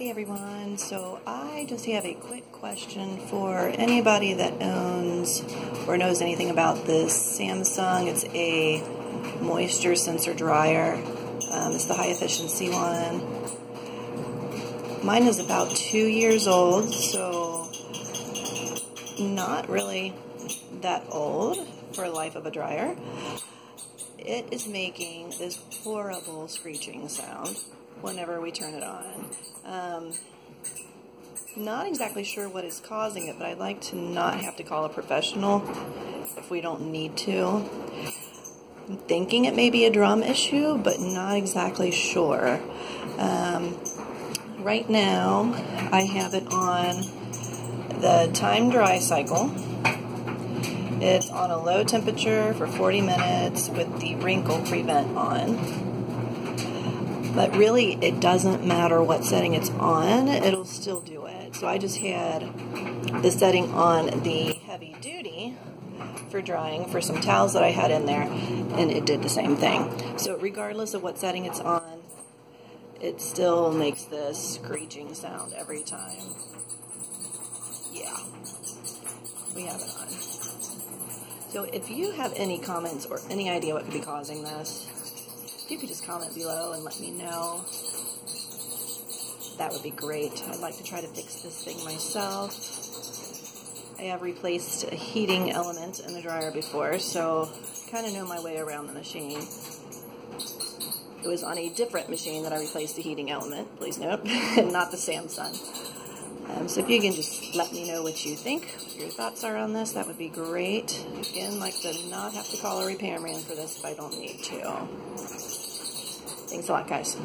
Hey everyone, so I just have a quick question for anybody that owns or knows anything about this Samsung. It's a moisture sensor dryer. It's the high efficiency one. Mine is about 2 years old, so not really that old for the life of a dryer. It is making this horrible screeching sound whenever we turn it on. Not exactly sure what is causing it, but I'd like to not have to call a professional if we don't need to. I'm thinking it may be a drum issue, but not exactly sure. Right now, I have it on the time dry cycle. It's on a low temperature for 40 minutes with the wrinkle prevent on. But really, it doesn't matter what setting it's on, it'll still do it. So I just had the setting on the heavy duty for drying for some towels that I had in there, and it did the same thing. So regardless of what setting it's on, it still makes this screeching sound every time. Yeah, we have it on. So if you have any comments or any idea what could be causing this, if you could just comment below and let me know, that would be great. I'd like to try to fix this thing myself. I have replaced a heating element in the dryer before, so I kind of know my way around the machine. It was on a different machine that I replaced the heating element, please note, and not the Samsung. So if you can just let me know what you think, what your thoughts are on this, that would be great. Again, like to not have to call a repairman for this if I don't need to. Thanks a lot, guys.